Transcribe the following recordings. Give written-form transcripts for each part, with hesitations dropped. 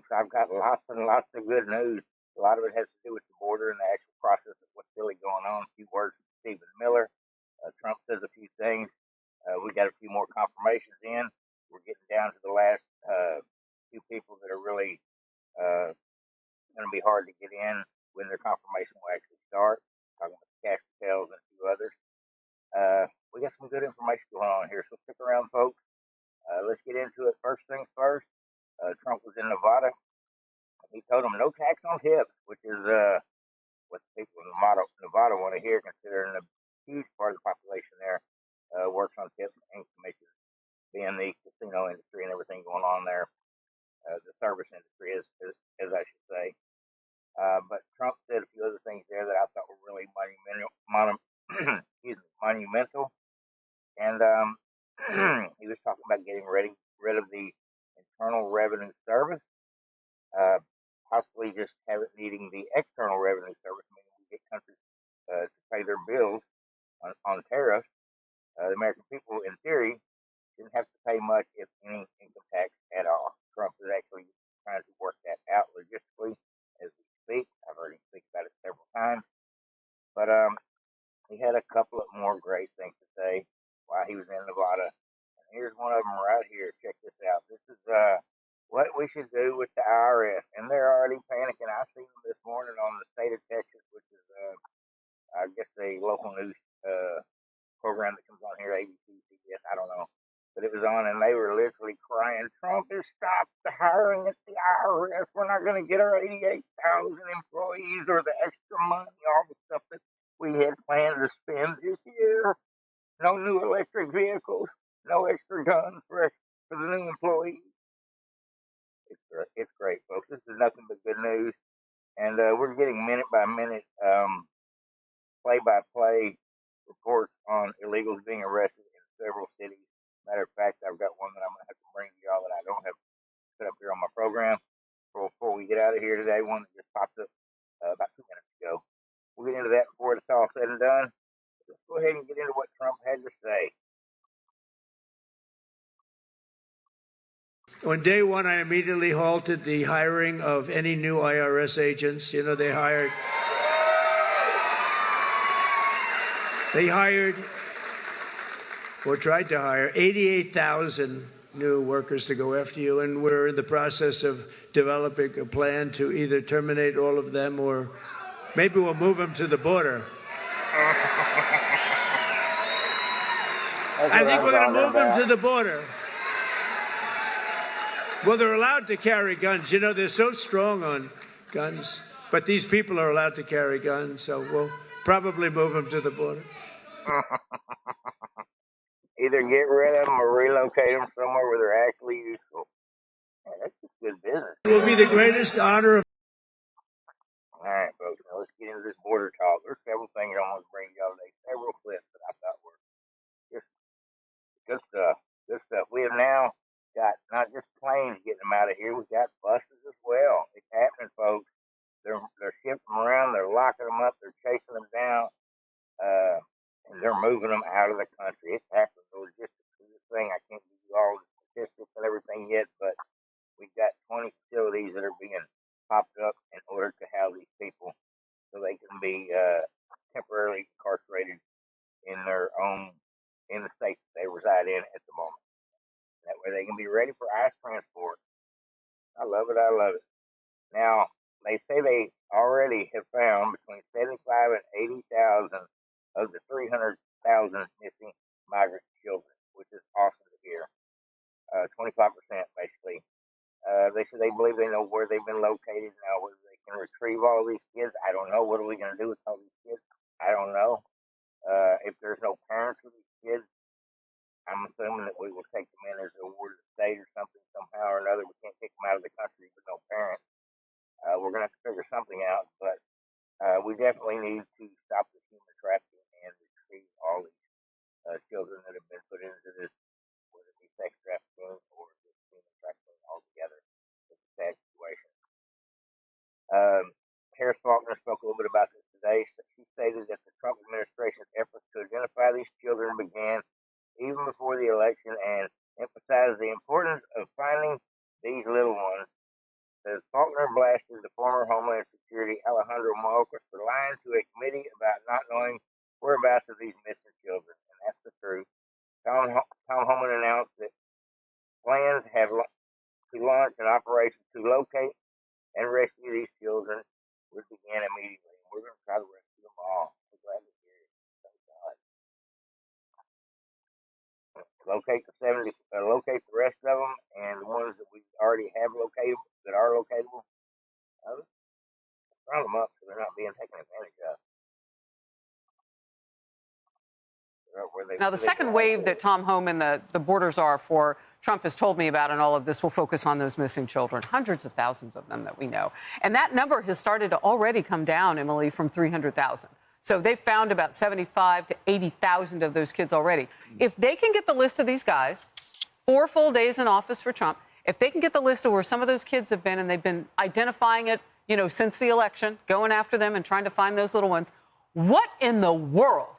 folks, I've got lots and lots of good news. A lot of it has to do with the border and the actual process of what's really going on. A few words from Stephen Miller. Trump says a few things. We got a few more confirmations in. We're getting down to the last few people that are really going to be hard to get in when their confirmation will actually start. Talking about the cash details and a few others. We got some good information going on here, so stick around, folks. Let's get into it. First things first. Trump was in Nevada. He told them no tax on tips, which is what the people in Nevada want to hear, considering a huge part of the population there works on tips and commissions, being the casino industry and everything going on there, the service industry, as I should say. But Trump said a few other things there that I thought were really monumental. And he was talking about getting rid of the Internal Revenue Service, possibly just have it needing the External Revenue Service, meaning we get countries to pay their bills on tariffs. The American people, in theory, didn't have to pay much, if any, income tax at all. Trump is actually trying to work that out logistically as we speak. I've heard him speak about it several times. But he had a couple of more great things to say while he was in Nevada. And here's one of them right here. Check this out. This is what we should do with the IRS. And they're already panicking. I seen them this morning on the state of Texas, which is, I guess, a local news program that comes on here, ABC, CBS, I don't know. But it was on, and they were literally crying, Trump has stopped the hiring at the IRS. We're not going to get our 88,000 employees or the extra money, all the stuff that we had planned to spend this year. No new electric vehicles, no extra guns for the new employees. It's great, folks. This is nothing but good news. And we're getting minute by minute, play-by-play reports on illegals being arrested in several cities. Matter of fact, I've got one that I'm going to have to bring to y'all that I don't have put up here on my program before we get out of here today. One that just popped up about 2 minutes ago. We'll get into that before it's all said and done. Let's go ahead and get into what Trump had to say. On day one, I immediately halted the hiring of any new IRS agents. You know, they hired or tried to hire 88,000 new workers to go after you, and we're in the process of developing a plan to either terminate all of them or maybe we'll move them to the border. I think we're going to move them to the border. Well, they're allowed to carry guns. You know, they're so strong on guns, but these people are allowed to carry guns, so we'll probably move them to the border. Either get rid of them or relocate them somewhere where they're actually useful. Man, that's just good business. It will be the greatest honor. All right, folks, now let's get into this border talk. There's several things I want to bring y'all today, several clips that I thought were just good stuff. Good stuff. We have now got not just planes getting them out of here, we've got buses as well. It's happening, folks. They're shipping them around, they're locking them up, they're chasing them down, and they're moving them out of the country. It's happening. The logistics of this thing, I can't give you all the statistics and everything yet, but we've got 20 facilities that are being popped up in order to house these people so they can be temporarily incarcerated in the states that they reside in at the moment. That way they can be ready for ICE transport. I love it. I love it. Now, they say they already have found between 75 and 80,000 of the 300,000 missing migrant children, which is awesome to hear. 25% basically. They say they believe they know where they've been located now, whether they can retrieve all these kids. I don't know. What are we going to do with all these kids? I don't know. If there's no parents for these kids, I'm assuming that we will take them in as a ward of the state or something, somehow or another. We can't kick them out of the country with no parents. We're going to have to figure something out, but we definitely need to stop the human trafficking and retrieve all these children that have been put into this, whether it be sex trafficking or just human trafficking altogether. It's a sad situation. Harris Faulkner spoke a little bit about this today. She stated that the Trump administration's efforts to identify these children began even before the election and emphasized the importance of finding these little ones, says says Faulkner blasted the former Homeland Security Alejandro Mayorkas for lying to a committee about not knowing whereabouts of these missing children, and that's the truth. Tom Homan announced that plans have to launch an operation to locate and rescue these children, which began immediately. We're going to try to rescue them all. We're glad to hear it. Thank God. Locate locate the rest of them, and the ones that we already have located that are locatable. Round them up so they're not being taken advantage of. Now, the second wave that Tom Homan, the borders are for Trump has told me about, and all of this will focus on those missing children, hundreds of thousands of them that we know. And that number has started to already come down, Emily, from 300,000. So they've found about 75 to 80,000 of those kids already. If they can get the list of these guys, 4 full days in office for Trump, if they can get the list of where some of those kids have been, and they've been identifying it, since the election, going after them and trying to find those little ones, what in the world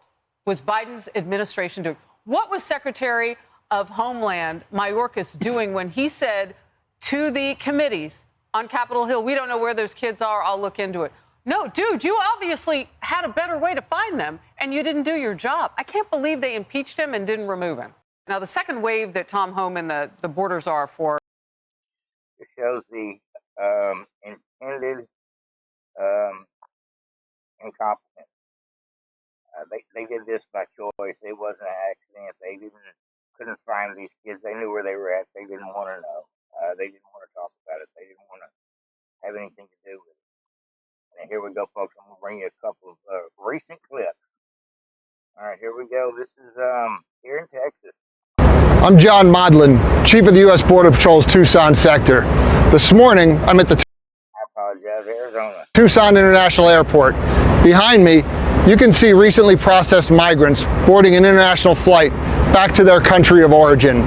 was Biden's administration doing? What was Secretary of Homeland Mayorkas doing when he said to the committees on Capitol Hill, we don't know where those kids are, I'll look into it? No, dude, you obviously had a better way to find them, and you didn't do your job. I can't believe they impeached him and didn't remove him. Now, the second wave that Tom Homan, the borders are for. It shows the intended incompetence. They did this by choice. It wasn't an accident. They couldn't find these kids. They knew where they were at. They didn't want to know. They didn't want to talk about it. They didn't want to have anything to do with it. And here we go, folks. I'm gonna bring you a couple of recent clips. All right, here we go. This is here in Texas. I'm John Modlin, Chief of the U.S. Border Patrol's Tucson sector. This morning, I'm at the Arizona. Tucson International Airport. Behind me, you can see recently processed migrants boarding an international flight back to their country of origin.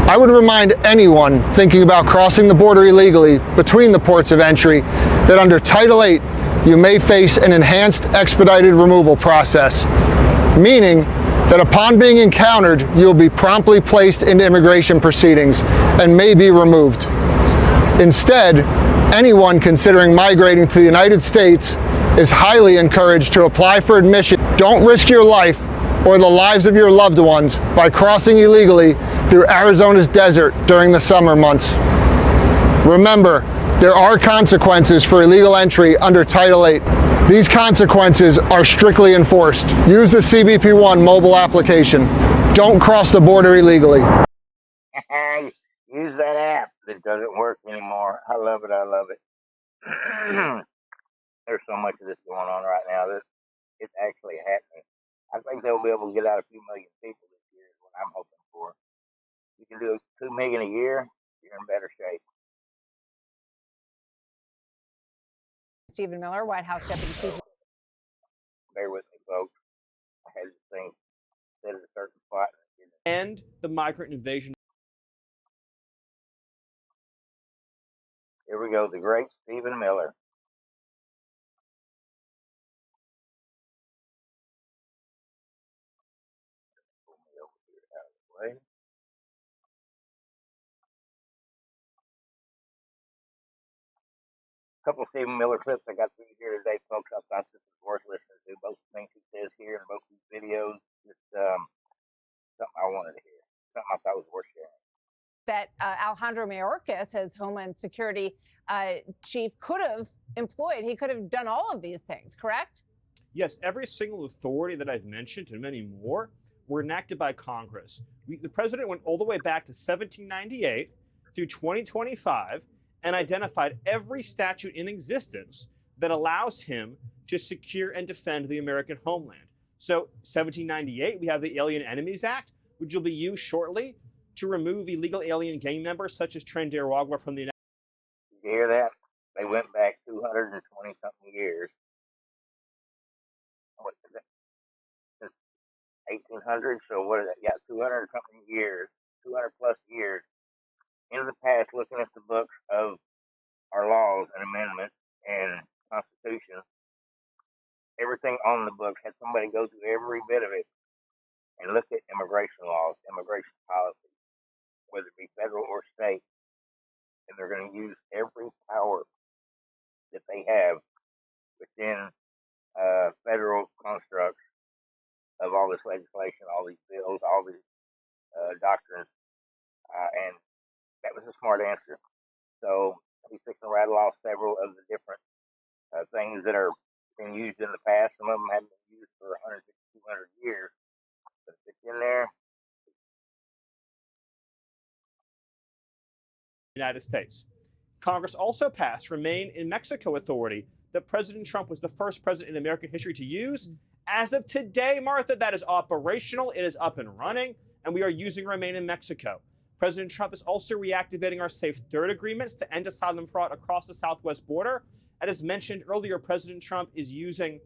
I would remind anyone thinking about crossing the border illegally between the ports of entry that under Title 8, you may face an enhanced expedited removal process, meaning that upon being encountered, you'll be promptly placed into immigration proceedings and may be removed. Instead, anyone considering migrating to the United States is highly encouraged to apply for admission. Don't risk your life or the lives of your loved ones by crossing illegally through Arizona's desert during the summer months. Remember, there are consequences for illegal entry under Title 8. These consequences are strictly enforced. Use the CBP-1 mobile application. Don't cross the border illegally. Use that app that doesn't work anymore. I love it. I love it. There's so much of this going on right now. It's actually happening. I think they'll be able to get out a few million people this year is what I'm hoping for. You can do 2 million a year, you're in better shape. Stephen Miller, White House Deputy Chief. Bear with me, folks. I had this thing set at a certain spot. And the migrant invasion. Here we go, the great Stephen Miller. Pull me over here out of the way. Couple of Stephen Miller clips I got for you here today, folks. I thought this was worth listening to. Both the things he says here and both these videos, just something I wanted to hear, something I thought was worth sharing. That Alejandro Mayorkas, as Homeland Security chief, could have employed. He could have done all of these things, correct? Yes, every single authority that I've mentioned and many more were enacted by Congress. The president went all the way back to 1798 through 2025 and identified every statute in existence that allows him to secure and defend the American homeland. So 1798, we have the Alien Enemies Act, which will be used shortly to remove illegal alien gang members such as Tren de Aragua from the United States. Did you hear that? They went back 220-something years. What is it? Since 1800, so what is that? Yeah, 200-something years, 200 plus years in the past, looking at the books of our laws and amendments and Constitution. Everything on the books had somebody go through every bit of it and look at immigration laws, immigration policy, whether it be federal or state, and they're going to use every power that they have within federal constructs of all this legislation, all these bills, all these doctrines, and that was a smart answer. So he's fixing to rattle off several of the different things that are been used in the past. Some of them haven't been used for 150, 200 years, but if it's in there. United States. Congress also passed Remain in Mexico authority that President Trump was the first president in American history to use. As of today, Martha, that is operational. It is up and running, and we are using Remain in Mexico. President Trump is also reactivating our Safe Third agreements to end asylum fraud across the southwest border. And as mentioned earlier, President Trump is using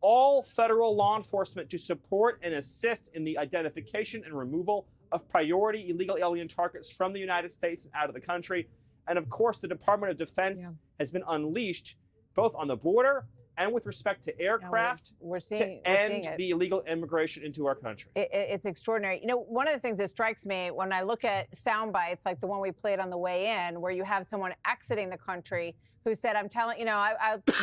all federal law enforcement to support and assist in the identification and removal of priority illegal alien targets from the United States and out of the country. And of course, the Department of Defense has been unleashed both on the border and with respect to aircraft to end the illegal immigration into our country. It's extraordinary. You know, one of the things that strikes me when I look at sound bites like the one we played on the way in, where you have someone exiting the country who said, I'm telling, you know,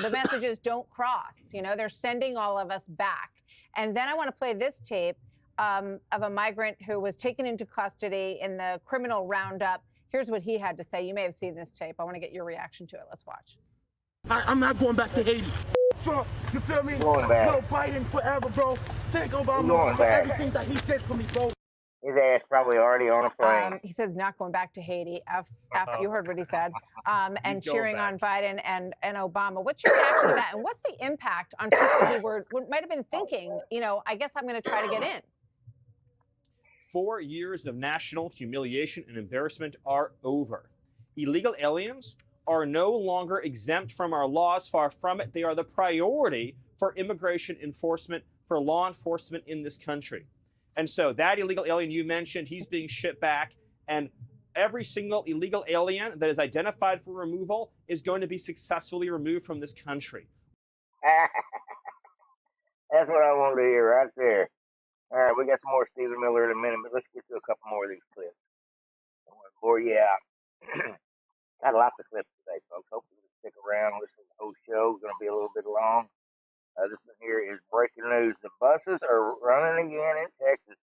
the message is don't cross. You know, they're sending all of us back. And then I want to play this tape of a migrant who was taken into custody in the criminal roundup. Here's what he had to say. You may have seen this tape. I want to get your reaction to it. Let's watch. I'm not going back to Haiti. Trump, you feel me? Going back. Yo, Biden forever, bro. Thank Obama for everything that he did for me, bro. His ass probably already on a plane. He says not going back to Haiti. You heard what he said. And cheering on Biden and Obama. What's your reaction to that? And what's the impact on people who might have been thinking, you know, I guess I'm going to try to get in? 4 years of national humiliation and embarrassment are over. Illegal aliens are no longer exempt from our laws. Far from it. They are the priority for immigration enforcement, for law enforcement in this country. And so that illegal alien you mentioned, he's being shipped back, and every single illegal alien that is identified for removal is going to be successfully removed from this country. That's what I wanted to hear right there. All right, we got some more Stephen Miller in a minute, but let's get to a couple more of these clips. Or yeah, got lots of clips today, folks. Hopefully you stick around, listen to the whole show. It's going to be a little bit long. This one here is breaking news. The buses are running again in Texas.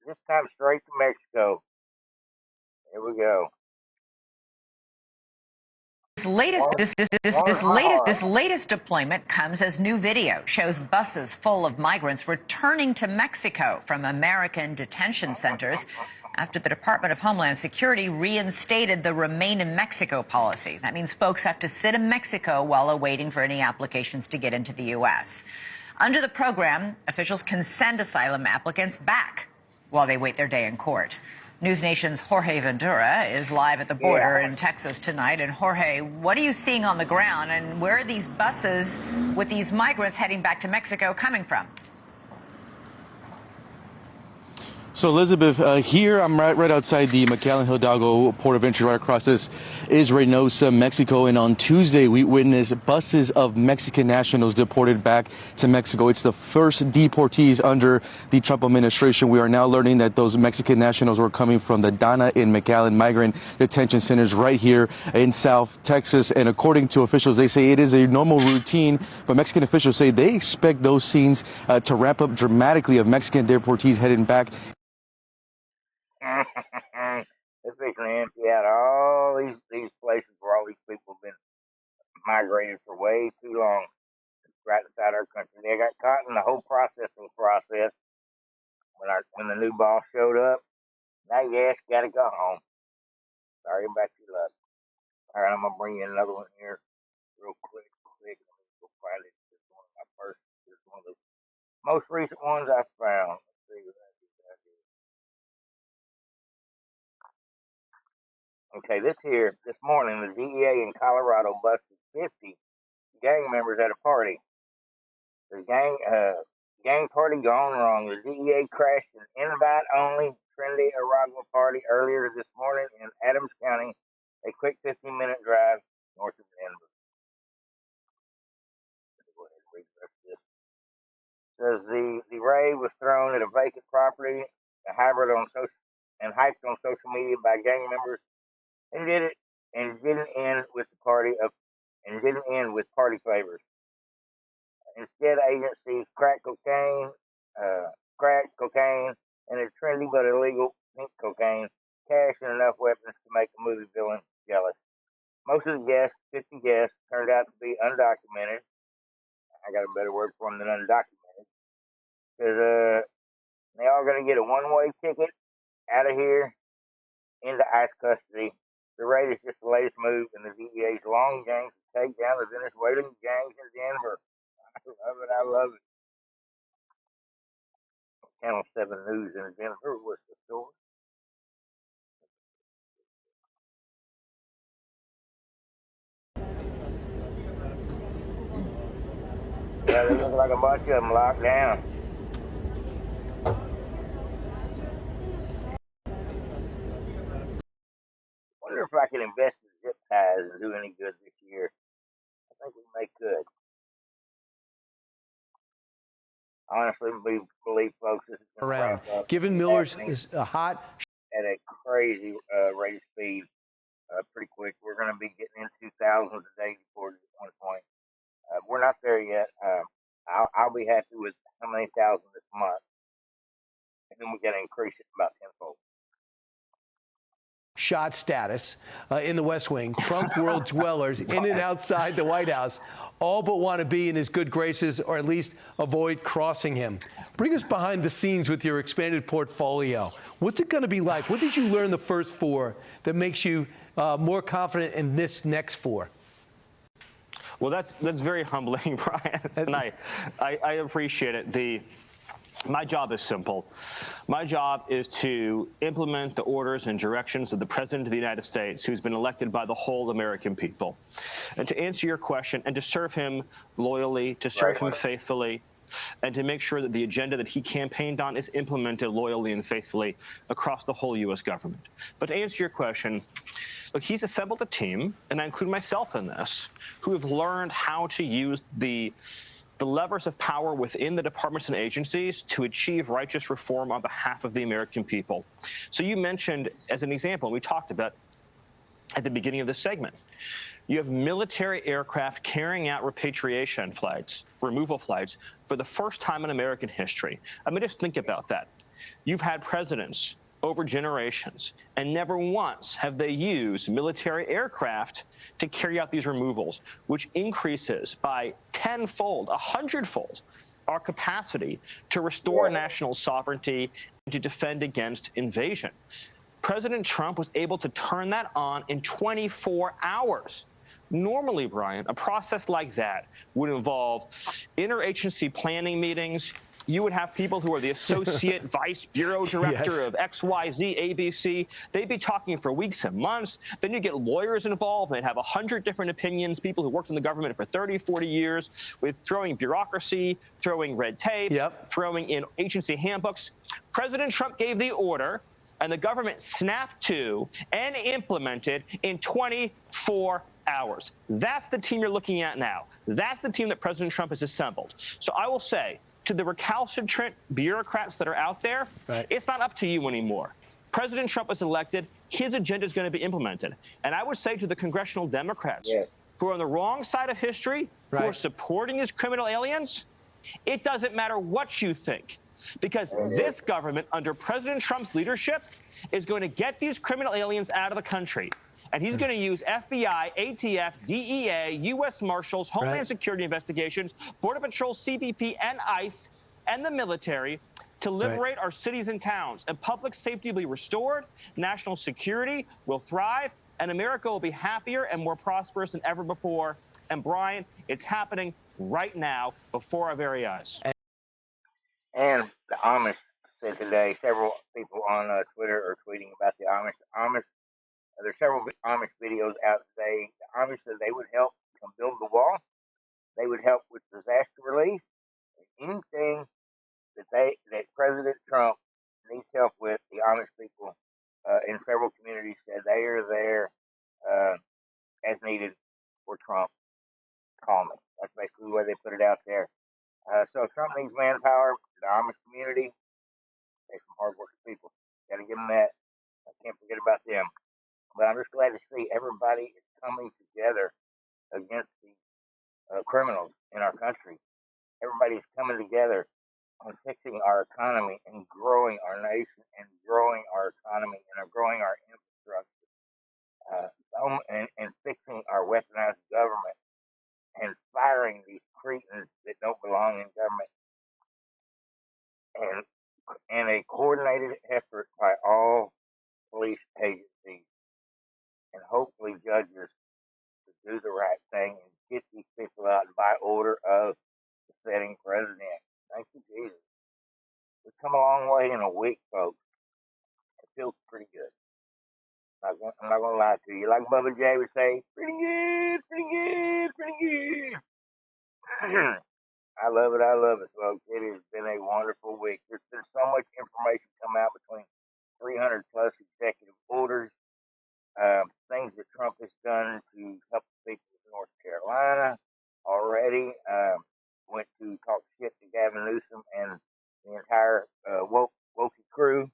This time straight to Mexico. Here we go. This latest deployment comes as new video shows buses full of migrants returning to Mexico from American detention centers after the Department of Homeland Security reinstated the Remain in Mexico policy. That means folks have to sit in Mexico while awaiting for any applications to get into the U.S. Under the program, officials can send asylum applicants back while they wait their day in court. News Nation's Jorge Ventura is live at the border in Texas tonight. And Jorge, what are you seeing on the ground, and where are these buses with these migrants heading back to Mexico coming from? So, Elizabeth, here I'm right outside the McAllen Hidalgo port of entry. Right across this is Reynosa, Mexico. And on Tuesday, we witnessed buses of Mexican nationals deported back to Mexico. It's the first deportees under the Trump administration. We are now learning that those Mexican nationals were coming from the Dana and McAllen migrant detention centers right here in South Texas. And according to officials, they say it is a normal routine. But Mexican officials say they expect those scenes to ramp up dramatically of Mexican deportees heading back. They're fixing to empty out all these places where all these people have been migrated for way too long, right inside our country. They got caught in the whole processing process when the new boss showed up. Now your ass got to go home. Sorry about your luck. All right, I'm gonna bring you another one here, real quick. Let me go find it. This is one of my first. This is one of the most recent ones I found. Let's see what I do. Okay, this morning, the DEA in Colorado busted 50 gang members at a party. The gang party gone wrong. The DEA crashed an invite-only Tren de Aragua party earlier this morning in Adams County, a quick 15-minute drive north of Denver. Go ahead and read the rest of this. It says the rave was thrown at a vacant property, hyped on social media by gang members. They did it and didn't end with party favors. Instead, agencies crack cocaine, and a trendy but illegal pink cocaine, cash and enough weapons to make a movie villain jealous. Most of the guests, 50 guests, turned out to be undocumented. I got a better word for them than undocumented, because they all going to get a one-way ticket out of here into ICE custody. The raid is just the latest move in the DEA's long game to take down the Venezuelan gangs in Denver. I love it. Channel 7 News in Denver was the story. Yeah, they look like a bunch of them locked down. Wonder if I can invest in zip ties and do any good this year. I think we could. Honestly, we believe, folks, this is going to ramp up. Given Miller's is a hot at a crazy rate of speed, pretty quick. We're going to be getting into thousands a day before at one point. We're not there yet. I'll be happy with how many thousand this month, and then we got to increase it about tenfold. shot status in the West Wing. Trump world dwellers in and outside the White House all but want to be in his good graces, or at least avoid crossing him. Bring us behind the scenes with your expanded portfolio. What's it going to be like? What did you learn the first four that makes you more confident in this next four? Well, that's very humbling, Brian, and I appreciate it. My job is simple. My job is to implement the orders and directions of the President of the United States, who's been elected by the whole American people. And to answer your question, and to serve him loyally, to serve him faithfully, and to make sure that the agenda that he campaigned on is implemented loyally and faithfully across the whole U.S. government. But to answer your question, look, he's assembled a team, and I include myself in this, who have learned how to use the levers of power within the departments and agencies to achieve righteous reform on behalf of the American people. So you mentioned, as an example, we talked about at the beginning of this segment, you have military aircraft carrying out repatriation flights, removal flights, for the first time in American history. I mean, just think about that. You've had presidents over generations, and never once have they used military aircraft to carry out these removals, which increases by tenfold, 100-fold, our capacity to restore national sovereignty and to defend against invasion. President Trump was able to turn that on in 24 hours. Normally, Brian, a process like that would involve interagency planning meetings. You would have people who are the associate vice bureau director of XYZ, ABC. They'd be talking for weeks and months. Then you get lawyers involved. They'd have 100 different opinions, people who worked in the government for 30, 40 years, with throwing bureaucracy, throwing red tape, throwing in agency handbooks. President Trump gave the order, and the government snapped to and implemented in 24 hours. That's the team you're looking at now. That's the team that President Trump has assembled. So I will say, to the recalcitrant bureaucrats that are out there, it's not up to you anymore. President Trump is elected. His agenda is going to be implemented. And I would say to the congressional Democrats who are on the wrong side of history, who are supporting these criminal aliens, it doesn't matter what you think, because this government, under President Trump's leadership, is going to get these criminal aliens out of the country. And he's going to use FBI, ATF, DEA, U.S. Marshals, Homeland Security investigations, Border Patrol, CBP, and ICE, and the military to liberate our cities and towns. And public safety will be restored, national security will thrive, and America will be happier and more prosperous than ever before. And, Brian, it's happening right now before our very eyes. And the Amish said today, several people on Twitter are tweeting about the Amish. There's several Amish videos out today. The Amish said they would help come build the wall. They would help with disaster relief. Anything that President Trump needs help with, the Amish people in several communities said they are there as needed for Trump. Call me. That's basically the way they put it out there. So Trump needs manpower. The Amish community, they're some hard-working people. Got to give them that. I can't forget about them. But I'm just glad to see everybody is coming together against the criminals in our country. Everybody's coming together on fixing our economy and growing our nation and growing our economy and growing our infrastructure and fixing our weaponized government and firing these cretins that don't belong in government and a coordinated effort by all police agencies and hopefully judges to do the right thing and get these people out by order of the sitting president. Thank you, Jesus. We've come a long way in a week, folks. It feels pretty good. I'm not gonna lie to you. Like Bubba J would say, pretty good, pretty good, pretty good. I love it, folks. It has been a wonderful week. There's been so much information come out between 300 plus executive orders, things that Trump has done to help the people of North Carolina already. Went to talk shit to Gavin Newsom and the entire Wokey crew.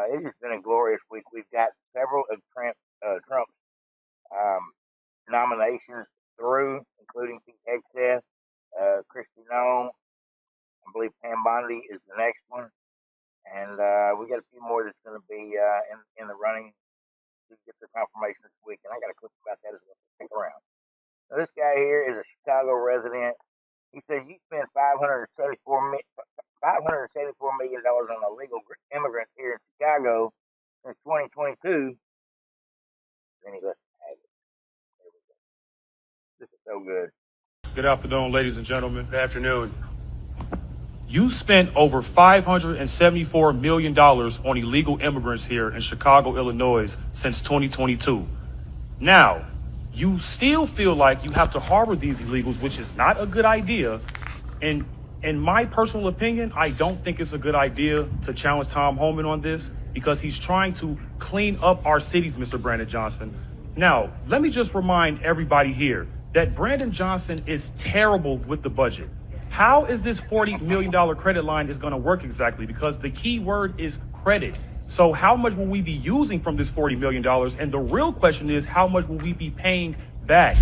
It has been a glorious week. We've got several of Trump's nominations through, including Pete Hegseth, Kristi Noem. I believe Pam Bondi is the next one. And we got a few more that's going to be in the running to get their confirmation this week. And I got a clip about that as well. Stick around. Now, this guy here is a Chicago resident. He said you spent $574 million on illegal immigrants here in Chicago since 2022. Then he lets us have it. There we go. This is so good. Good afternoon, ladies and gentlemen. Good afternoon. You spent over $574 million on illegal immigrants here in Chicago, Illinois since 2022. Now, you still feel like you have to harbor these illegals, which is not a good idea. And in my personal opinion, I don't think it's a good idea to challenge Tom Homan on this because he's trying to clean up our cities, Mr. Brandon Johnson. Now, let me just remind everybody here that Brandon Johnson is terrible with the budget. How is this $40 million credit line is going to work exactly? Because the key word is credit. So how much will we be using from this $40 million? And the real question is, how much will we be paying back?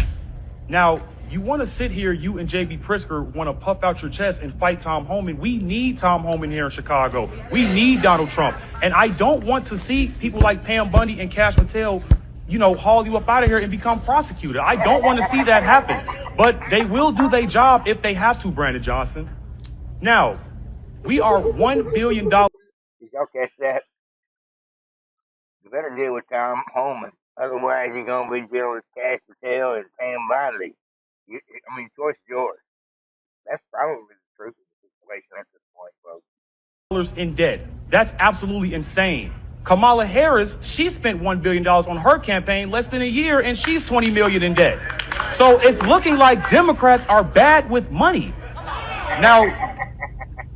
Now, you want to sit here, you and J.B. Pritzker want to puff out your chest and fight Tom Homan. We need Tom Homan here in Chicago. We need Donald Trump. And I don't want to see people like Pam Bondi and Cash Patel, haul you up out of here and become prosecuted. I don't want to see that happen. But they will do their job if they have to, Brandon Johnson. Now, we are $1 billion. Did y'all catch that? You better deal with Tom Homan. Otherwise, you're going to be dealing with Cash Patel and Pam Bondi. Choice is yours. That's probably the truth of the situation at this point, folks. In debt. That's absolutely insane. Kamala Harris, she spent $1 billion on her campaign less than a year, and she's $20 million in debt. So it's looking like Democrats are bad with money. Now,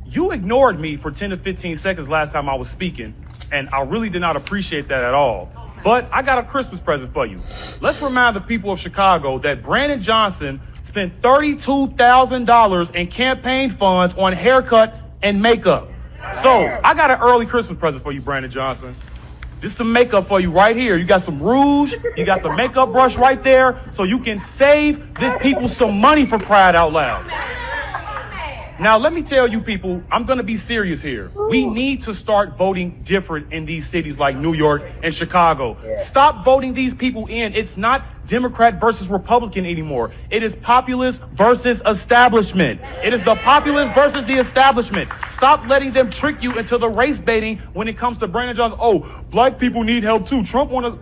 you ignored me for 10 to 15 seconds last time I was speaking, and I really did not appreciate that at all. But I got a Christmas present for you. Let's remind the people of Chicago that Brandon Johnson spent $32,000 in campaign funds on haircuts and makeup. So I got an early Christmas present for you, Brandon Johnson. This is some makeup for you right here. You got some rouge. You got the makeup brush right there, so you can save this people some money for crying out loud. Now, let me tell you people, I'm going to be serious here. We need to start voting different in these cities like New York and Chicago. Stop voting these people in. It's not Democrat versus Republican anymore. It is populist versus establishment. It is the populist versus the establishment. Stop letting them trick you into the race baiting when it comes to Brandon Johnson. Oh, black people need help too. Trump want to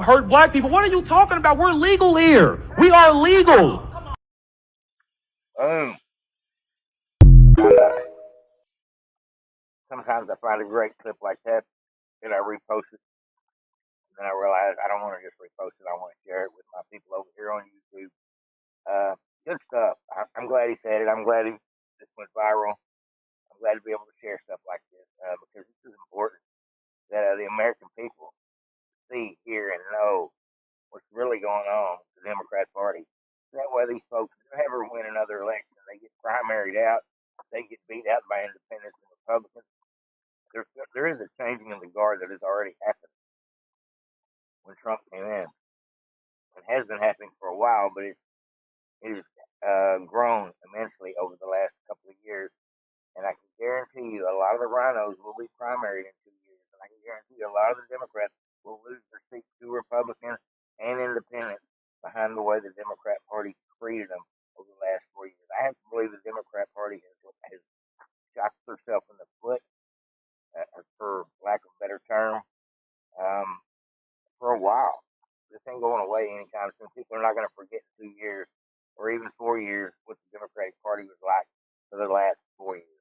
hurt black people. What are you talking about? We're legal here. We are legal. Sometimes I find a great clip like that and I repost it. And then I realize I don't want to just repost it. I want to share it with my people over here on YouTube. Good stuff. I'm glad he said it. I'm glad this went viral. I'm glad to be able to share stuff like this because this is important that the American people see, hear, and know what's really going on with the Democrat Party. That way these folks never win another election. They get primaried out. They get beat out by independents and Republicans. There is a changing of the guard that has already happened. when Trump came in. It has been happening for a while, but it's grown immensely over the last couple of years. And I can guarantee you a lot of the rhinos will be primaried in 2 years. And I can guarantee you a lot of the Democrats will lose their seats to Republicans and independents behind the way the Democrat Party treated them over the last 4 years. I have to believe the Democrat Party has shot herself in the foot, for lack of a better term, um, for a while. This ain't going away anytime soon. People are not going to forget in 2 years or even 4 years what the Democratic Party was like for the last 4 years.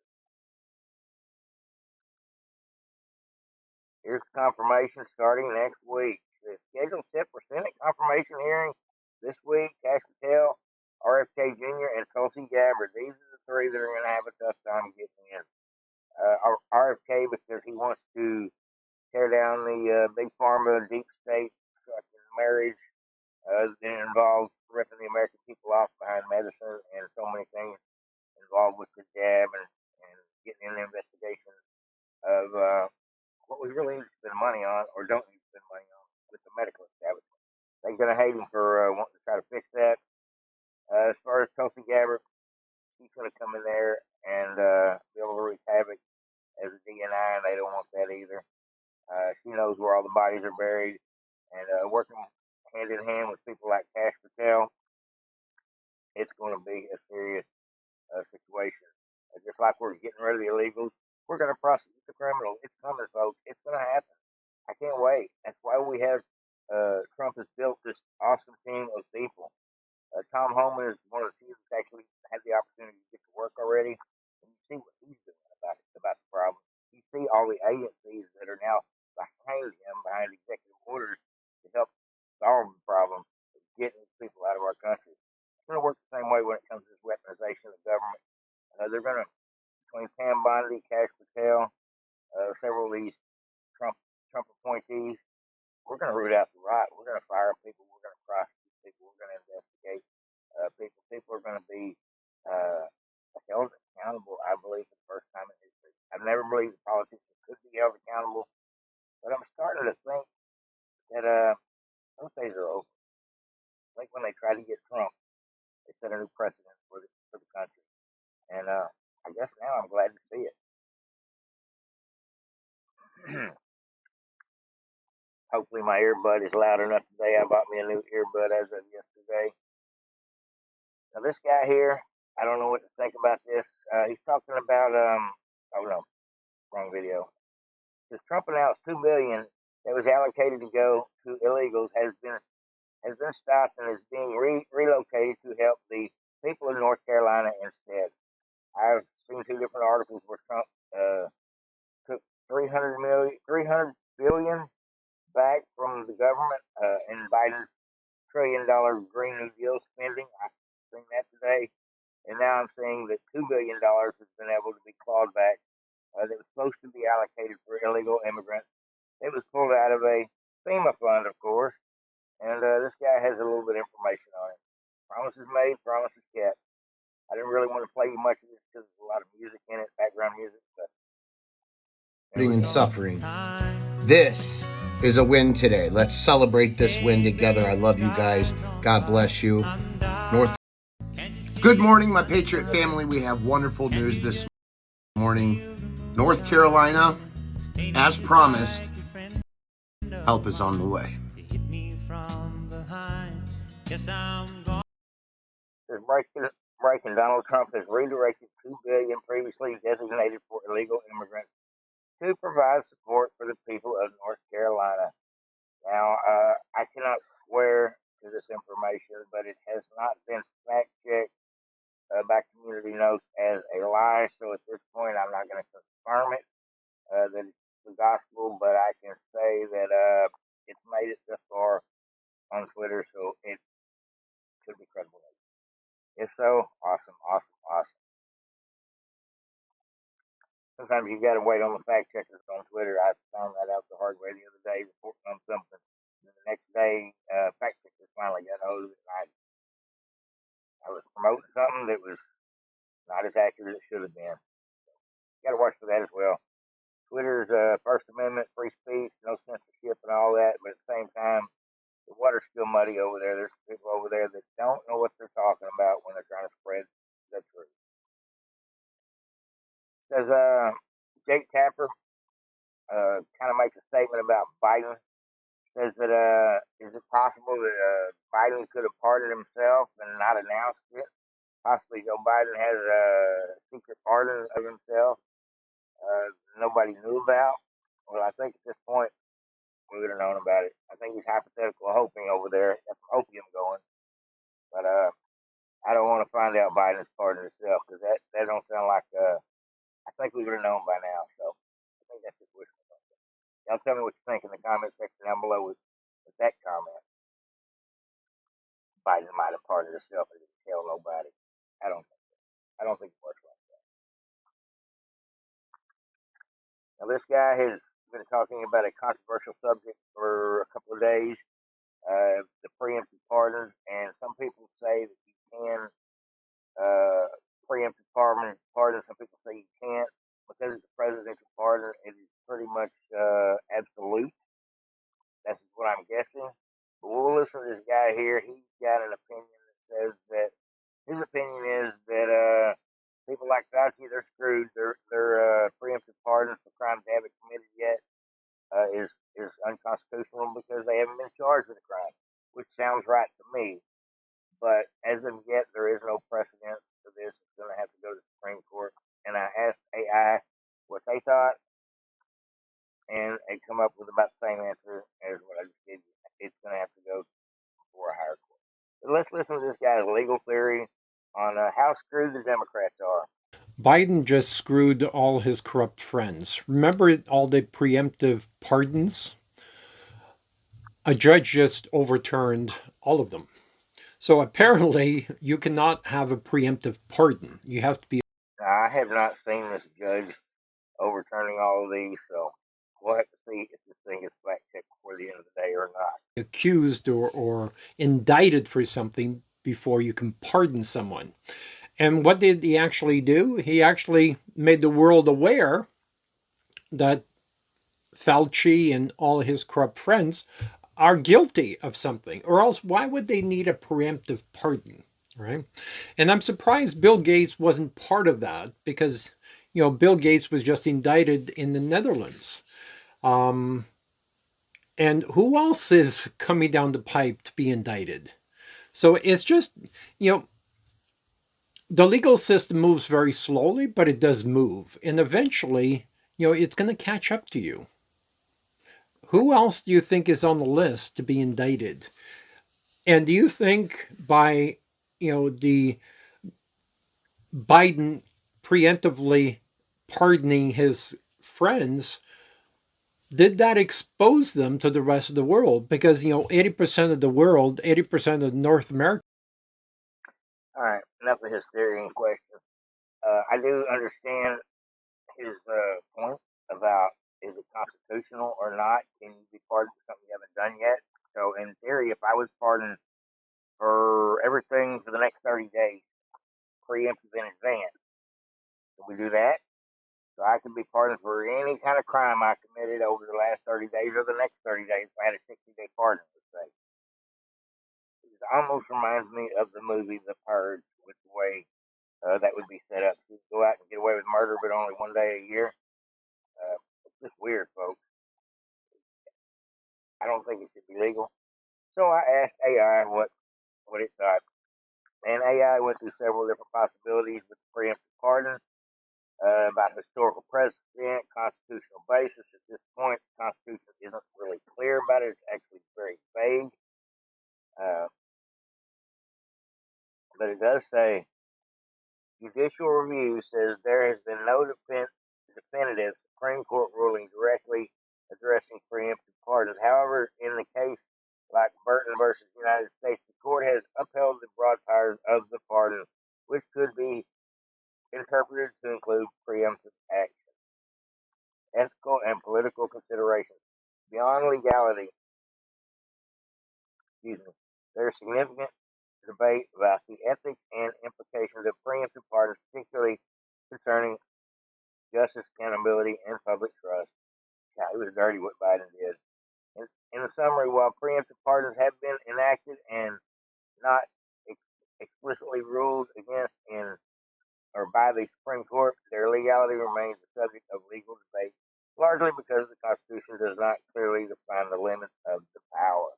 Here's confirmation starting next week. The schedule set for Senate confirmation hearing this week. Cash Patel, RFK Jr., and Tulsi Gabbard. These are the three that are going to have a tough time getting in. RFK because he wants to tear down the big pharma, deep state marriage that involves ripping the American people off behind medicine and so many things involved with the jab and getting in the investigation of what we really need to spend money on or don't need to spend money on with the medical establishment. They're going to hate him for wanting to try to fix that. As far as Tulsi Gabbard, she's going to come in there and be able to wreak havoc as a DNI, and they don't want that either. She knows where all the bodies are buried, and working hand in hand with people like Cash Patel, it's going to be a serious situation. Just like we're getting rid of the illegals, we're going to prosecute the criminals. It's coming, folks. It's going to happen. I can't wait. That's why we have Trump has built this awesome team of people. Tom Homan is one of the few that's actually had the opportunity to get to work already. And you see what he's doing about the problem. You see all the agencies that are now behind him, behind executive orders to help solve the problem of getting people out of our country. It's going to work the same way when it comes to this weaponization of the government. They're going to, between Pam Bondi, Cash Patel, several of these Trump appointees, we're going to root out the right. We're going to fire people. We're going to prosecute people. We're going to investigate people. People are going to be held accountable, I believe, for the first time in history. I've never believed that politicians could be held accountable, but I'm starting to think that those days are over. I think when they tried to get Trump, they set a new precedent for the country. And I guess now I'm glad to see it. Hopefully my earbud is loud enough today. I bought me a new earbud as of yesterday. Now this guy here, I don't know what to think about this. He's talking about oh no, wrong video. Because Trump announced $2 billion that was allocated to go to illegals has been stopped and is being relocated to help the people in North Carolina instead. I've seen two different articles where Trump took $300 billion back from the government in Biden's $1 trillion Green New Deal spending. I've seen that today. And now I'm seeing that $2 billion has been able to be clawed back that was supposed to be allocated for illegal immigrants. It was pulled out of a FEMA fund, of course. And this guy has a little bit of information on it. Promises made, promises kept. I didn't really want to play you much of this because there's a lot of music in it, background music. But and suffering. This is a win today. Let's celebrate this win together. I love you guys. God bless you. Good morning, my Patriot family. We have wonderful news this morning. North Carolina, as promised, help is on the way. Breaking, Donald Trump has redirected $2 billion previously designated for illegal immigrants to provide support for the people of North Carolina. Now, I cannot swear to this information, but it has not been fact-checked by Community Notes as a lie. So at this point, I'm not going to confirm it that it's the gospel, but I can say that it's made it this far on Twitter, so it could be credible. If so, awesome. Sometimes you got to wait on the fact checkers on Twitter. I found that out the hard way the other day, reporting on something. And the next day, fact checkers finally got hold of it. And I was promoting something that was not as accurate as it should have been. You got to watch for that as well. Twitter's First Amendment, free speech, no censorship and all that, but at the same time, the water's still muddy over there. There's people over there that don't know what they're talking about when they're trying to spread the truth. Says Jake Tapper kind of makes a statement about Biden. Says that is it possible that Biden could have pardoned himself and not announced it? Possibly Joe Biden has a secret pardon of himself nobody knew about. Well, I think at this point we would have known about it. I think he's hypothetical hoping over there. That's some opium going. But I don't want to find out Biden's pardon himself because that don't sound like. I think we would have known by now. So I think that's just wishful thinking. Y'all tell me what you think in the comment section down below with that comment. Biden might have pardoned himself and didn't tell nobody. I don't think so. I don't think it works like that. Now this guy has been talking about a controversial subject for a couple of days, the preemptive pardons, and some people say that you can preemptive pardon. Some people say you can't because it's a presidential pardon. It is pretty much absolute. That's what I'm guessing. But we'll listen to this guy here. He's got an opinion that says that his opinion is that people like Fauci, they're screwed. Their preemptive pardons for crimes they haven't committed yet is unconstitutional because they haven't been charged with a crime, which sounds right to me. But as of yet, there is no precedent for this. It's going to have to go to the Supreme Court. And I asked AI what they thought, and they come up with about the same answer as what I just gave you. It's going to have to go before a higher court. But let's listen to this guy's legal theory on how screwed the Democrats are. Biden just screwed all his corrupt friends. Remember all the preemptive pardons? A judge just overturned all of them. So apparently you cannot have a preemptive pardon. You have to be. Now, I have not seen this judge overturning all of these, so we'll have to see if this thing is fact checked before the end of the day or not. Accused or indicted for something before you can pardon someone. And what did he actually do? He actually made the world aware that Fauci and all his corrupt friends are guilty of something, or else why would they need a preemptive pardon, right? And I'm surprised Bill Gates wasn't part of that because, Bill Gates was just indicted in the Netherlands. And who else is coming down the pipe to be indicted? So it's just, the legal system moves very slowly, but it does move. And eventually, it's going to catch up to you. Who else do you think is on the list to be indicted? And do you think by, the Biden preemptively pardoning his friends, did that expose them to the rest of the world? Because, 80% of the world, 80% of North America. All right, enough of his theory and question. I do understand his point about is it constitutional or not? Can you be pardoned for something you haven't done yet? So, in theory, if I was pardoned for everything for the next 30 days, preemptive in advance, can we do that? So I can be pardoned for any kind of crime I committed over the last 30 days or the next 30 days if I had a 60-day pardon, let's say. It almost reminds me of the movie The Purge with the way that would be set up. You go out and get away with murder, but only one day a year. It's just weird, folks. I don't think it should be legal. So I asked AI what it thought. And AI went through several different possibilities with the preemptive pardon, about historical precedent, constitutional basis. At this point, the Constitution isn't really clear about it. It's actually very vague. But it does say, judicial review says there has been no definitive Supreme Court ruling directly addressing preemptive pardons. However, in the case like Burton versus United States, the court has upheld the broad powers of the pardon, which could be interpreted to include preemptive action, ethical and political considerations. Beyond legality, there is significant debate about the ethics and implications of preemptive pardons, particularly concerning justice, accountability, and public trust. Yeah, it was dirty what Biden did. in the summary, while preemptive pardons have been enacted and not explicitly ruled against in or by the Supreme Court, their legality remains the subject of legal debate, largely because the Constitution does not clearly define the limits of the power.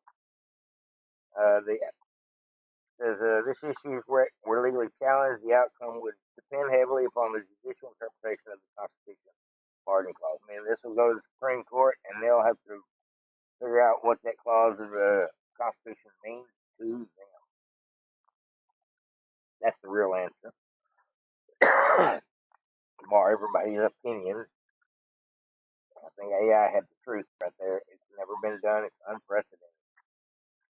This issue were legally challenged. The outcome would depend heavily upon the judicial interpretation of the Constitution pardon clause. I mean, this will go to the Supreme Court, and they'll have to figure out what that clause of the Constitution means to them. That's the real answer. Tomorrow, everybody's opinions. I think AI had the truth right there. It's never been done. It's unprecedented.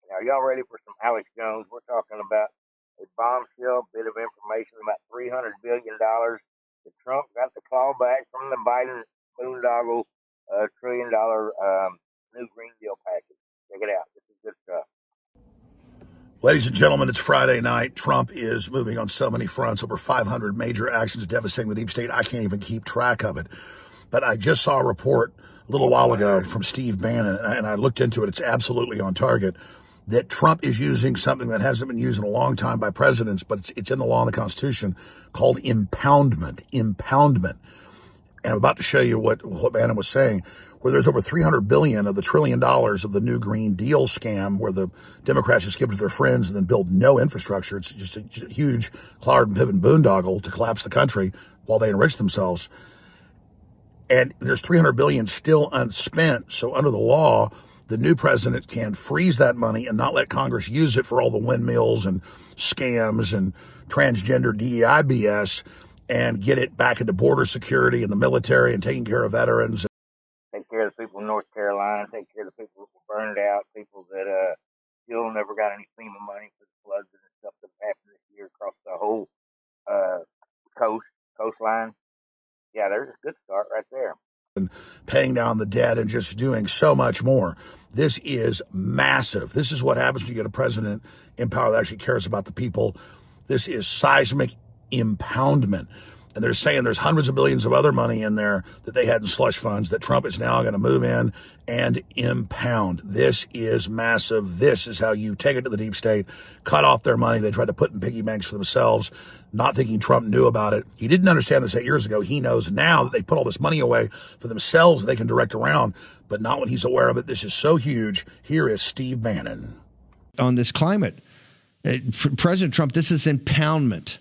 Now, y'all ready for some Alex Jones? We're talking about a bombshell bit of information about $300 billion that Trump got the call back from the Biden boondoggle $1 trillion new Green Deal package. Check it out. This is good stuff. Ladies and gentlemen, it's Friday night. Trump is moving on so many fronts, over 500 major actions devastating the deep state. I can't even keep track of it. But I just saw a report a little while ago from Steve Bannon, and I looked into it. It's absolutely on target, that Trump is using something that hasn't been used in a long time by presidents, but it's in the law and the Constitution, called impoundment. Impoundment. And I'm about to show you what Bannon was saying, where there's over $300 billion of the $1 trillion of the new Green Deal scam, where the Democrats just give it to their friends and then build no infrastructure. It's just a huge Clard and Piven boondoggle to collapse the country while they enrich themselves. And there's $300 billion still unspent. So under the law, the new president can freeze that money and not let Congress use it for all the windmills and scams and transgender DEI BS, and get it back into border security and the military and taking care of veterans. Take care of the people in North Carolina. Take care of the people who were burned out. People that still never got any FEMA money for the floods and stuff that happened this year across the whole coastline. Yeah, there's a good start right there. And paying down the debt and just doing so much more. This is massive. This is what happens when you get a president in power that actually cares about the people. This is seismic impoundment. And they're saying there's hundreds of billions of other money in there that they had in slush funds that Trump is now going to move in and impound. This is massive. This is how you take it to the deep state, cut off their money. They tried to put in piggy banks for themselves, not thinking Trump knew about it. He didn't understand this 8 years ago. He knows now that they put all this money away for themselves they can direct around, but not when he's aware of it. This is so huge. Here is Steve Bannon. On this climate, President Trump, this is impoundment.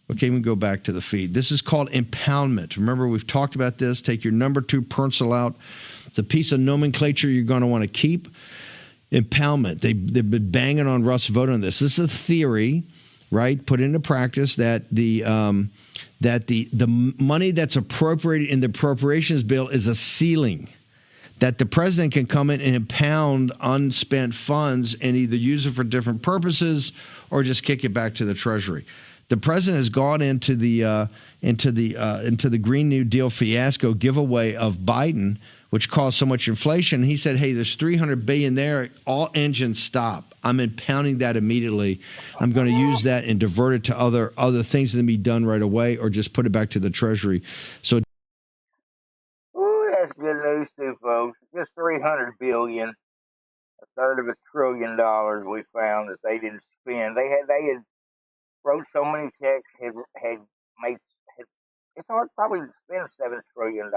Okay, we can go back to the feed. This is called impoundment. Remember, we've talked about this. Take your number 2 pencil out. It's a piece of nomenclature you're going to want to keep. Impoundment. They've been banging on Russ vote on this. This is a theory, right, put into practice that the money that's appropriated in the appropriations bill is a ceiling, that the president can come in and impound unspent funds and either use it for different purposes or just kick it back to the Treasury. The president has gone into the Green New Deal fiasco giveaway of Biden, which caused so much inflation. He said, "Hey, there's $300 billion there. All engines stop. I'm impounding that immediately. I'm going to use that and divert it to other things that can be done right away, or just put it back to the Treasury." So, ooh, that's good news too, folks. Just $300 billion, a third of $1 trillion we found that they didn't spend. They had wrote so many checks, had made. It's hard probably to spend $7 trillion.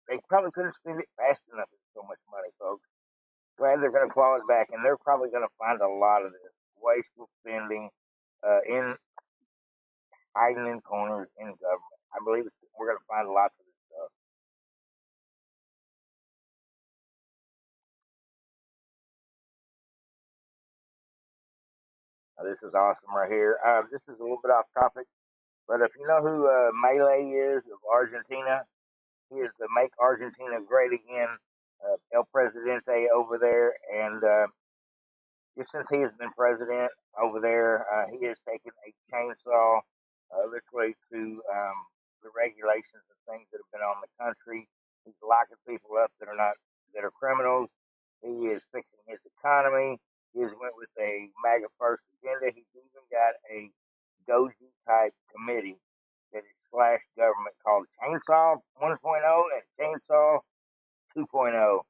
They probably couldn't spend it fast enough. It's so much money, folks. Glad they're going to claw it back, and they're probably going to find a lot of this wasteful spending in hiding in corners in government. I believe we're going to find lots of this stuff. This is awesome right here. This is a little bit off topic, but if you know who Milei is of Argentina, he is the Make Argentina Great Again El Presidente over there. And just since he has been president over there, he has taken a chainsaw literally to the regulations and things that have been on the country. He's locking people up that are criminals. He is fixing his economy. He has went with a MAGA first agenda. He's even got a Doji type committee that is slash government called Chainsaw 1.0 and Chainsaw 2.0.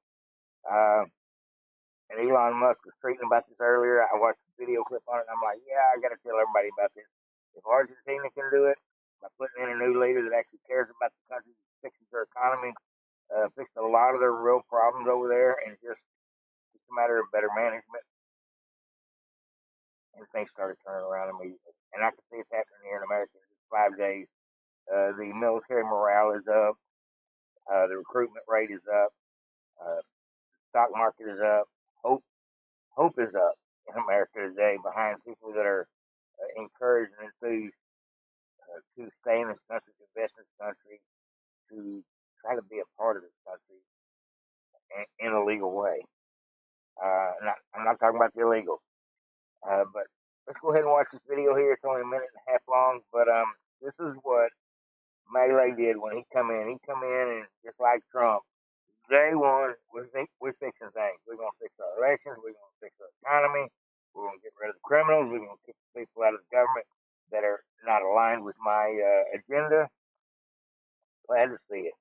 tweeting about this earlier. I watched a video clip on it, and I'm like, yeah, I got to tell everybody about this. If Argentina can do it by putting in a new leader that actually cares about the country, fixes their economy, fixed a lot of their real problems over there, and just it's a matter of better management, and things started turning around immediately. And I can see it's happening here in America in just 5 days. The military morale is up. The recruitment rate is up. The stock market is up. Hope is up in America today behind people that are encouraged and enthused to stay in this country, to invest in this country, to try to be a part of this country in a legal way. I'm not talking about the illegal, but let's go ahead and watch this video here. It's only a minute and a half long, but this is what Melee did when he come in. He come in and just like Trump, day one, we're fixing things. We're going to fix our elections. We're going to fix our economy. We're going to get rid of the criminals. We're going to kick the people out of the government that are not aligned with my agenda. Glad to see it.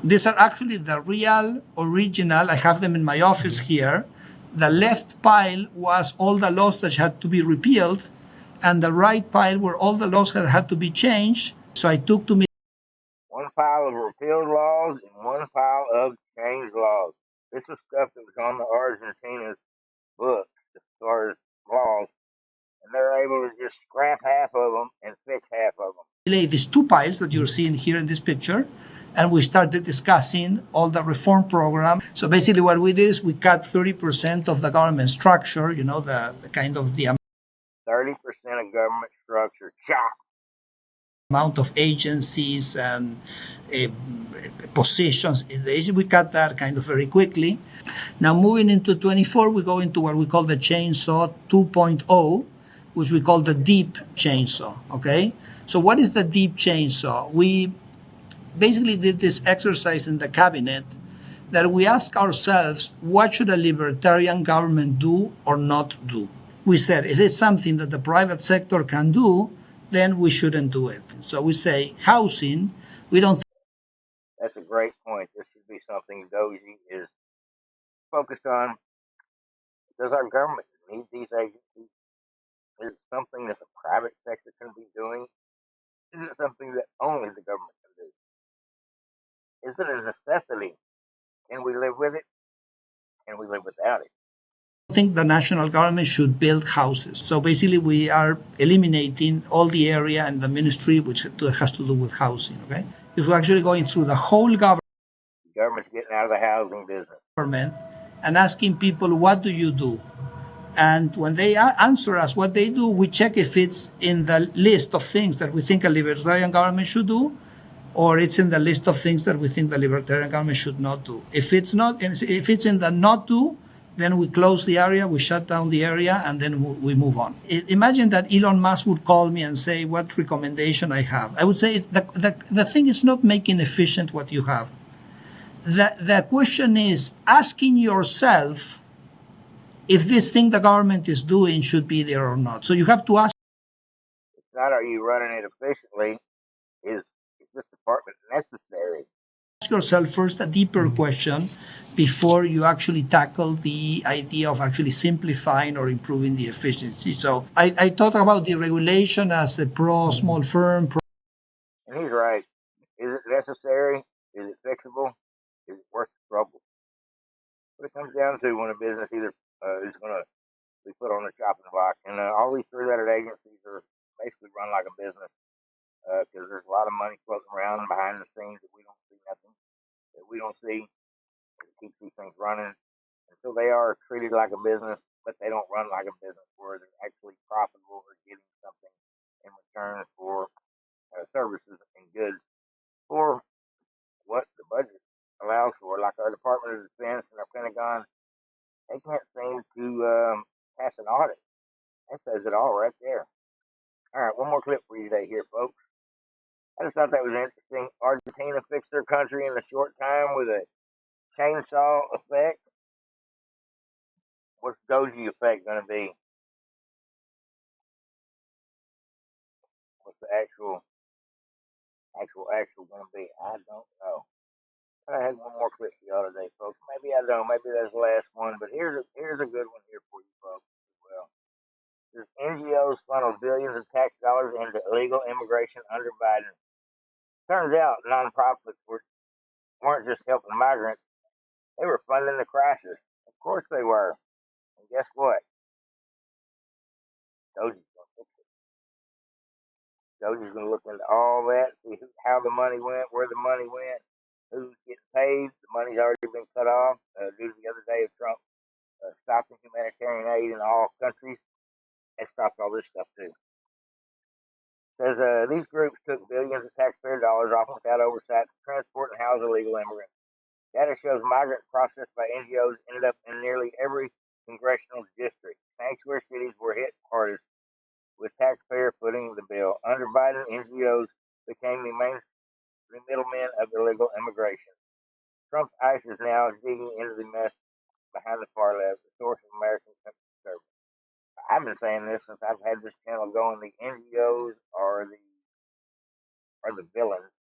These are actually the real original. I have them in my office here. The left pile was all the laws that had to be repealed, and the right pile were all the laws that had to be changed. So I took to me one pile of repealed laws and one pile of changed laws. This was stuff that was on the Argentina's books as far as laws, and they're able to just scrap half of them and fix half of them. These two piles that you're seeing here in this picture, and we started discussing all the reform program. So basically what we did is we cut 30% of the government structure, you know, the kind of the 30% of government structure, chop. Amount of agencies and positions in the agency. We cut that kind of very quickly. Now moving into 24, we go into what we call the chainsaw 2.0, which we call the deep chainsaw, okay? So what is the deep chainsaw? We basically did this exercise in the cabinet that we ask ourselves, what should a libertarian government do or not do? We said, if it's something that the private sector can do, then we shouldn't do it. So we say housing, we don't. That's a great point. This should be something Doji is focused on. Does our government need these agencies? Is it something that the private sector can be doing? Is it something that only the government can do? Is it a necessity? Can we live with it? Can we live without it? I think the national government should build houses. So basically we are eliminating all the area and the ministry which has to do with housing, okay? If we're actually going through the whole government. The government's getting out of the housing business. And asking people, what do you do? And when they answer us what they do, we check if it's in the list of things that we think a libertarian government should do, or it's in the list of things that we think the libertarian government should not do. If it's not, if it's in the not do, then we close the area, we shut down the area, and then we move on. Imagine that Elon Musk would call me and say what recommendation I have. I would say the thing is not making efficient what you have. The question is asking yourself if this thing the government is doing should be there or not. So you have to ask. It's not are you running it efficiently, is this department necessary? Ask yourself first a deeper question before you actually tackle the idea of actually simplifying or improving the efficiency. So I talk about the regulation as a pro-small firm. And he's right. Is it necessary? Is it fixable? Is it worth the trouble? What it comes down to when a business either is going to be put on the chopping block, and all these three-lettered agencies are basically run like a business because there's a lot of money floating around behind the scenes that we don't see nothing, that we don't see to keep these things running. And so they are treated like a business, but they don't run like a business where they're actually profitable or getting something in return for services and goods for what the budget allows for. Like our Department of Defense and our Pentagon, they can't seem to pass an audit. That says it all right there. All right, one more clip for you today here, folks. I just thought that was interesting. Argentina fixed their country in a short time with a chainsaw effect. What's Doji effect going to be? What's the actual going to be? I don't know. I had one more clip for y'all today, folks. Maybe I don't. Maybe that's the last one. But here's a good one here for you, folks. As well, there's NGOs funnel billions of tax dollars into illegal immigration under Biden. Turns out nonprofits weren't just helping migrants; they were funding the crisis. Of course they were. And guess what? Doji's gonna fix it. Doji's gonna look into all that, see how the money went, where the money went, who's getting paid. The money's already been cut off due to the other day of Trump stopping humanitarian aid in all countries. It stopped all this stuff too. Says these groups took billions of taxpayer dollars, often without oversight, to transport and house illegal immigrants. Data shows migrants processed by NGOs ended up in nearly every congressional district. Sanctuary cities were hit hardest, with taxpayer footing the bill. Under Biden, NGOs became the middlemen of illegal immigration. Trump's ICE is now digging into the mess behind the far left, the source of American conservatism. I've been saying this since I've had this channel going. The NGOs are the villains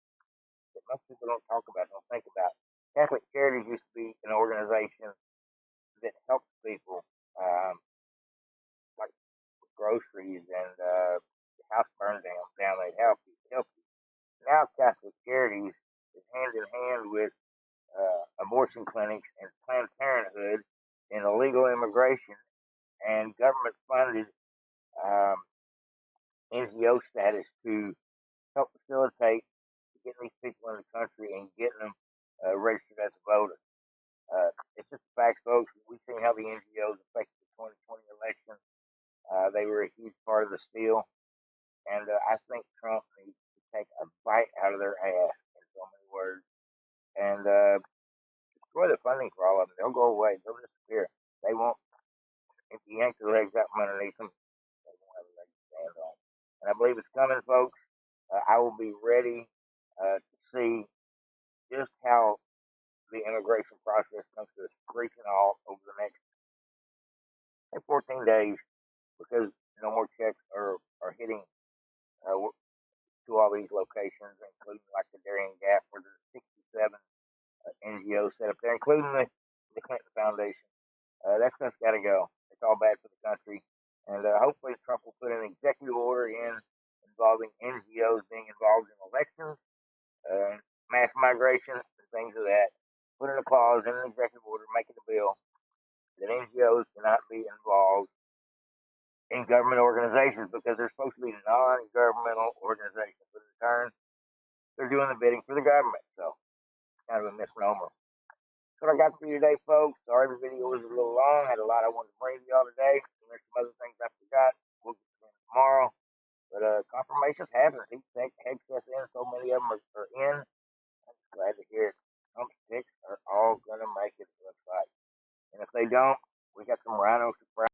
that most people don't talk about, don't think about. Catholic Charities used to be an organization that helps people, like with groceries and the house burned down. They help you. Now Catholic Charities is hand in hand with abortion clinics and Planned Parenthood in illegal immigration and government funded NGO status to help facilitate getting these people in the country and getting them registered as a voter. It's just a fact, folks. We've seen how the NGOs affected the 2020 election. They were a huge part of the steal. And I think Trump needs to take a bite out of their ass, in so many words, and destroy the funding for all of them. They'll go away. They'll disappear. They won't. If you yank their legs out from underneath them, they won't have a leg to stand on. And I believe it's coming, folks. I will be ready to see just how the immigration process comes to a screeching halt over the next 14 days, because no more checks are hitting to all these locations, including like the Darien Gap, where there's 67 NGOs set up there, including the Clinton Foundation. That stuff's got to go. It's all bad for the country. And hopefully Trump will put an executive order in involving NGOs being involved in elections, mass migration, and things of that. Put in a clause in an executive order, making a bill that NGOs cannot be involved in government organizations because they're supposed to be non-governmental organizations. But in turn, they're doing the bidding for the government. So it's kind of a misnomer. That's what I got for you today, folks. Sorry the video was a little long. I had a lot I wanted to bring to y'all today. And there's some other things I forgot. We'll get to them tomorrow. But confirmations happen. Heat excess in. So many of them are in. I'm just glad to hear it. Some sticks are all going to make it, it looks like. And if they don't, we got some rhinos to fry.